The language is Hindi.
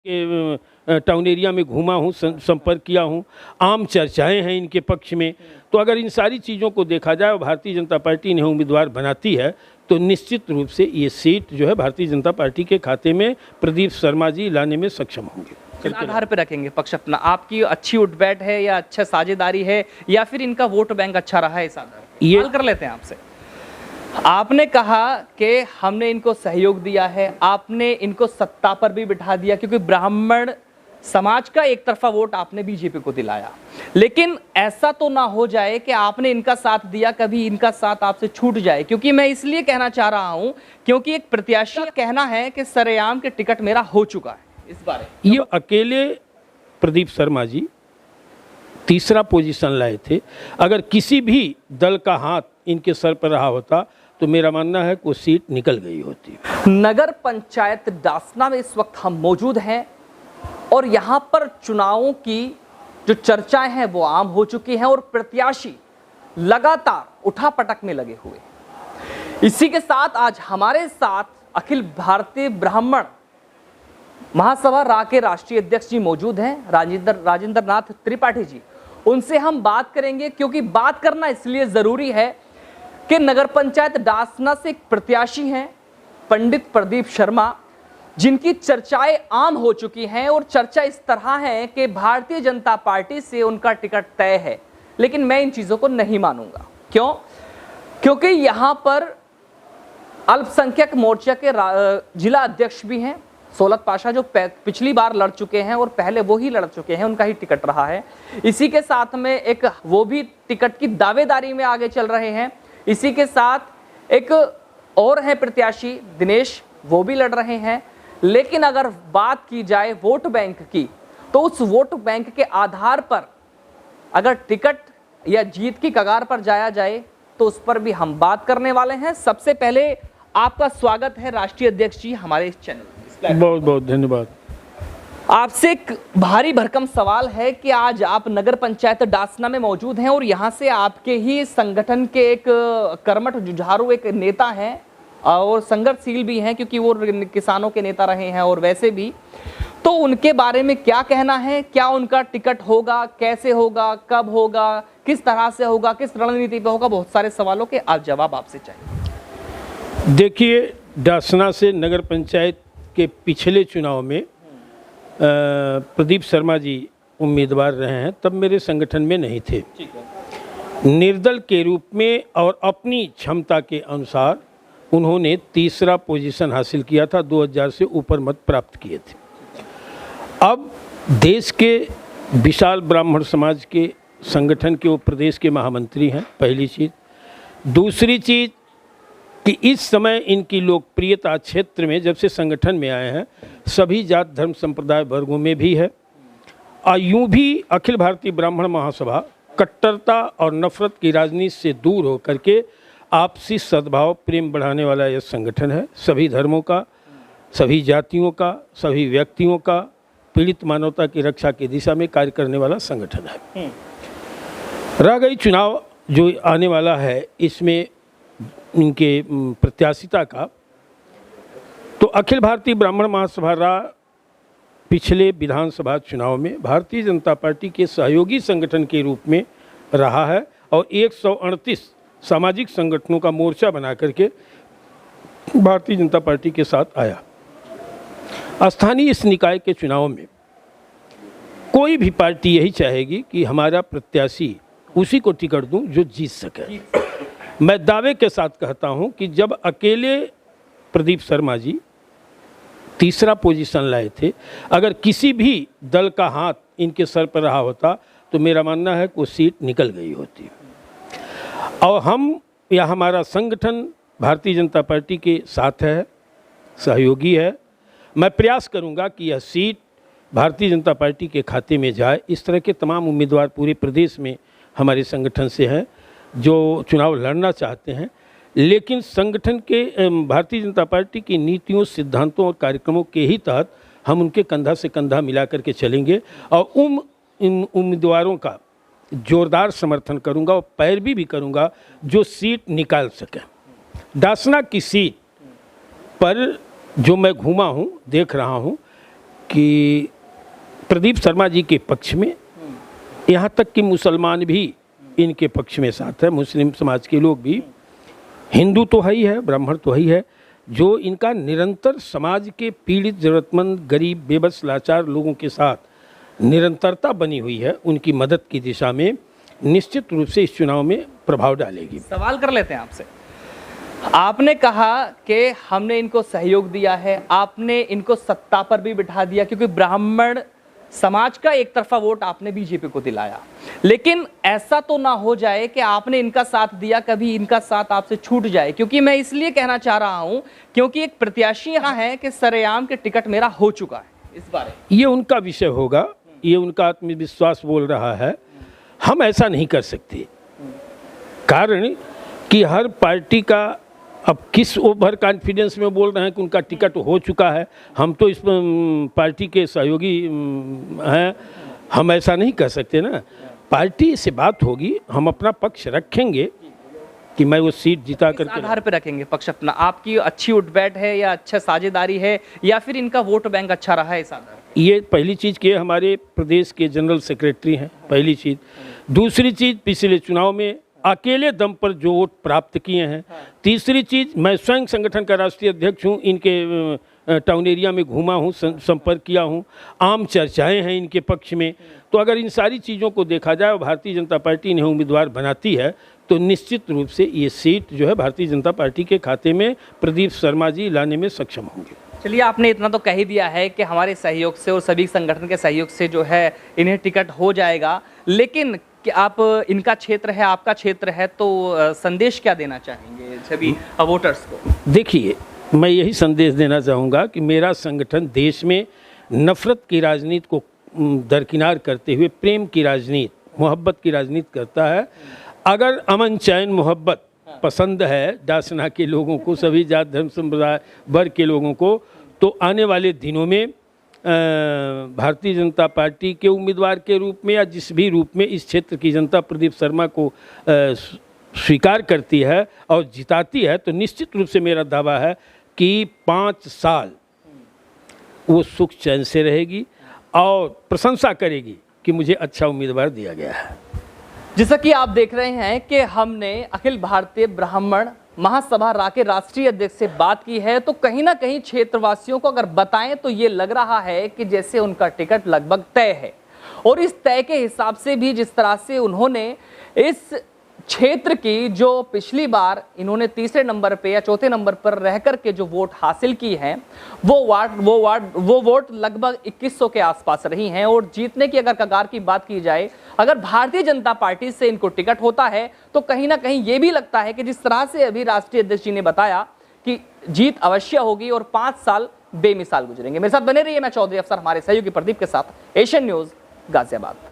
के टाउन एरिया में घूमा हूँ, संपर्क किया हूँ, आम चर्चाएं हैं इनके पक्ष में। तो अगर इन सारी चीज़ों को देखा जाए और भारतीय जनता पार्टी इन्हें उम्मीदवार बनाती है तो निश्चित रूप से ये सीट जो है भारतीय जनता पार्टी के खाते में प्रदीप शर्मा जी लाने में सक्षम होंगे। किस आधार पर रखेंगे पक्ष अपना? आपकी अच्छी उठबैठ है या अच्छा साझेदारी है या फिर इनका वोट बैंक अच्छा रहा है? इस आधार पर ये कर लेते हैं आपसे। आपने कहा कि हमने इनको सहयोग दिया है, आपने इनको सत्ता पर भी बिठा दिया क्योंकि ब्राह्मण समाज का एक तरफा वोट आपने बीजेपी को दिलाया, लेकिन ऐसा तो ना हो जाए कि आपने इनका साथ दिया कभी इनका साथ आपसे छूट जाए। क्योंकि मैं इसलिए कहना चाह रहा हूं क्योंकि एक प्रत्याशी का कहना है कि सरेआम के टिकट मेरा हो चुका है। इस बारे ये अकेले प्रदीप शर्मा जी तीसरा पोजीशन लाए थे। अगर किसी भी दल का हाथ इनके सर पर रहा होता तो मेरा मानना है कि वो सीट निकल गई होती। नगर पंचायत डासना में इस वक्त हम मौजूद हैं और यहाँ पर चुनावों की जो चर्चाएं हैं वो आम हो चुकी हैं और प्रत्याशी लगातार उठापटक में लगे हुए। इसी के साथ आज हमारे साथ अखिल भारतीय ब्राह्मण महासभा रा के राष्ट्रीय अध्यक्ष जी मौजूद हैं, राजेंद्र नाथ त्रिपाठी जी। उनसे हम बात करेंगे क्योंकि बात करना इसलिए जरूरी है कि नगर पंचायत डासना से एक प्रत्याशी हैं पंडित प्रदीप शर्मा, जिनकी चर्चाएं आम हो चुकी हैं और चर्चा इस तरह है कि भारतीय जनता पार्टी से उनका टिकट तय है। लेकिन मैं इन चीजों को नहीं मानूंगा। क्यों? क्योंकि यहां पर अल्पसंख्यक मोर्चा के जिला अध्यक्ष भी हैं सोलत पाशा, जो पिछली बार लड़ चुके हैं और पहले वो ही लड़ चुके हैं, उनका ही टिकट रहा है। इसी के साथ में एक वो भी टिकट की दावेदारी में आगे चल रहे हैं। इसी के साथ एक और है प्रत्याशी दिनेश, वो भी लड़ रहे हैं। लेकिन अगर बात की जाए वोट बैंक की तो उस वोट बैंक के आधार पर अगर टिकट या जीत की कगार पर जाया जाए तो उस पर भी हम बात करने वाले हैं। सबसे पहले आपका स्वागत है राष्ट्रीय अध्यक्ष जी हमारे इस चैनल। बहुत बहुत धन्यवाद। आपसे एक भारी भरकम सवाल है कि आज आप नगर पंचायत डासना में मौजूद हैं और यहाँ से आपके ही संगठन के एक कर्मठ जुझारू एक नेता हैं और संघर्षशील भी हैं क्योंकि वो किसानों के नेता रहे हैं और वैसे भी, तो उनके बारे में क्या कहना है? क्या उनका टिकट होगा, कैसे होगा, कब होगा, किस तरह से होगा, किस रणनीति पे होगा? बहुत सारे सवालों के आज जवाब आपसे चाहिए। देखिए, डासना से नगर पंचायत के पिछले चुनाव में प्रदीप शर्मा जी उम्मीदवार रहे हैं, तब मेरे संगठन में नहीं थे। निर्दल के रूप में और अपनी क्षमता के अनुसार उन्होंने तीसरा पोजीशन हासिल किया था, 2000 से ऊपर मत प्राप्त किए थे। अब देश के विशाल ब्राह्मण समाज के संगठन के वो प्रदेश के महामंत्री हैं, पहली चीज़। दूसरी चीज़ कि इस समय इनकी लोकप्रियता क्षेत्र में जब से संगठन में आए हैं सभी जात धर्म संप्रदाय वर्गों में भी है। और यूँ भी अखिल भारतीय ब्राह्मण महासभा कट्टरता और नफरत की राजनीति से दूर हो करके आपसी सद्भाव प्रेम बढ़ाने वाला यह संगठन है। सभी धर्मों का, सभी जातियों का, सभी व्यक्तियों का पीड़ित मानवता की रक्षा की दिशा में कार्य करने वाला संगठन है। रह गई चुनाव जो आने वाला है इसमें इनके प्रत्याशिता का, तो अखिल भारतीय ब्राह्मण महासभा रा पिछले विधानसभा चुनाव में भारतीय जनता पार्टी के सहयोगी संगठन के रूप में रहा है और 138 सामाजिक संगठनों का मोर्चा बना करके भारतीय जनता पार्टी के साथ आया। स्थानीय इस निकाय के चुनाव में कोई भी पार्टी यही चाहेगी कि हमारा प्रत्याशी उसी को टिकट दूं जो जीत सके। मैं दावे के साथ कहता हूं कि जब अकेले प्रदीप शर्मा जी तीसरा पोजीशन लाए थे, अगर किसी भी दल का हाथ इनके सर पर रहा होता तो मेरा मानना है कि वो सीट निकल गई होती। और हम या हमारा संगठन भारतीय जनता पार्टी के साथ है, सहयोगी है। मैं प्रयास करूंगा कि यह सीट भारतीय जनता पार्टी के खाते में जाए। इस तरह के तमाम उम्मीदवार पूरे प्रदेश में हमारे संगठन से हैं जो चुनाव लड़ना चाहते हैं, लेकिन संगठन के भारतीय जनता पार्टी की नीतियों, सिद्धांतों और कार्यक्रमों के ही तहत हम उनके कंधा से कंधा मिला करके चलेंगे और इन उम्मीदवारों का जोरदार समर्थन करूंगा और पैरवी भी करूंगा जो सीट निकाल सकें। डासना की सीट पर जो मैं घूमा हूं, देख रहा हूं, कि प्रदीप शर्मा जी के पक्ष में, यहाँ तक कि मुसलमान भी इनके पक्ष में साथ है, मुस्लिम समाज के लोग भी, हिंदू तो है ही है, ब्राह्मण तो है ही है, जो इनका निरंतर समाज के पीड़ित, ज़रूरतमंद, गरीब, बेबस, लाचार लोगों के साथ निरंतरता बनी हुई है, उनकी मदद की दिशा में निश्चित रूप से इस चुनाव में प्रभाव डालेगी। सवाल कर लेते हैं आपसे। आपने कहा कि हमने इनको सहयोग दिया है, आपने इनको सत्ता पर भी बिठा दिया, क्योंकि ब्राह्मण समाज का एक तरफा वोट आपने बीजेपी को दिलाया, लेकिन ऐसा तो ना हो जाए कि आपने इनका साथ दिया, कभी इनका साथ आपसे छूट जाए। क्योंकि मैं इसलिए कहना चाह रहा हूं क्योंकि एक प्रत्याशी यहाँ है कि सरेआम के टिकट मेरा हो चुका है। इस बारे ये उनका विषय होगा, ये उनका आत्मविश्वास बोल रहा है, हम ऐसा नहीं कर सकते। कारण कि हर पार्टी का अब किस ओवर कॉन्फिडेंस में बोल रहे हैं कि उनका टिकट हो चुका है। हम तो इस पार्टी के सहयोगी हैं, हम ऐसा नहीं कर सकते ना। पार्टी से बात होगी, हम अपना पक्ष रखेंगे कि मैं वो सीट जिता करके। आधार पे रखेंगे पक्ष अपना? आपकी अच्छी उठबैठ है या अच्छा साझेदारी है या फिर इनका वोट बैंक अच्छा रहा है? इस आधार ये पहली चीज़ कि हमारे प्रदेश के जनरल सेक्रेटरी हैं, पहली चीज़। दूसरी चीज़, पिछले चुनाव में अकेले दम पर जो वोट प्राप्त किए हैं। तीसरी चीज़, मैं स्वयं संगठन का राष्ट्रीय अध्यक्ष हूँ, इनके टाउन एरिया में घूमा हूँ, संपर्क किया हूँ, आम चर्चाएं हैं इनके पक्ष में। तो अगर इन सारी चीज़ों को देखा जाए और भारतीय जनता पार्टी इन्हें उम्मीदवार बनाती है तो निश्चित रूप से ये सीट जो है भारतीय जनता पार्टी के खाते में प्रदीप शर्मा जी लाने में सक्षम होंगे। चलिए, आपने इतना तो कह ही दिया है कि हमारे सहयोग से और सभी संगठन के सहयोग से जो है इन्हें टिकट हो जाएगा, लेकिन कि आप, इनका क्षेत्र है, आपका क्षेत्र है, तो संदेश क्या देना चाहेंगे सभी वोटर्स को? देखिए, मैं यही संदेश देना चाहूँगा कि मेरा संगठन देश में नफ़रत की राजनीति को दरकिनार करते हुए प्रेम की राजनीति, मोहब्बत की राजनीति करता है। अगर अमन, चैन, मोहब्बत पसंद है डासना के लोगों को, सभी जात धर्म संप्रदाय वर्ग के लोगों को, तो आने वाले दिनों में भारतीय जनता पार्टी के उम्मीदवार के रूप में या जिस भी रूप में इस क्षेत्र की जनता प्रदीप शर्मा को स्वीकार करती है और जिताती है, तो निश्चित रूप से मेरा दावा है कि 5 साल वो सुख चैन से रहेगी और प्रशंसा करेगी कि मुझे अच्छा उम्मीदवार दिया गया है। जैसा कि आप देख रहे हैं कि हमने अखिल भारतीय ब्राह्मण महासभा रा के राष्ट्रीय अध्यक्ष से बात की है, तो कहीं ना कहीं क्षेत्रवासियों को अगर बताएं तो ये लग रहा है कि जैसे उनका टिकट लगभग तय है। और इस तय के हिसाब से भी जिस तरह से उन्होंने इस क्षेत्र की, जो पिछली बार इन्होंने तीसरे नंबर पे या चौथे नंबर पर रह कर के जो वोट हासिल की हैं, वो वोट लगभग 2100 के आसपास रही हैं। और जीतने की अगर कगार की बात की जाए, अगर भारतीय जनता पार्टी से इनको टिकट होता है तो कहीं ना कहीं ये भी लगता है कि जिस तरह से अभी राष्ट्रीय अध्यक्ष जी ने बताया कि जीत अवश्य होगी और 5 साल बेमिसाल गुजरेंगे। मेरे साथ बने रहिए, मैं चौधरी अफसर हमारे सहयोगी प्रदीप के साथ, एशियन न्यूज़, गाजियाबाद।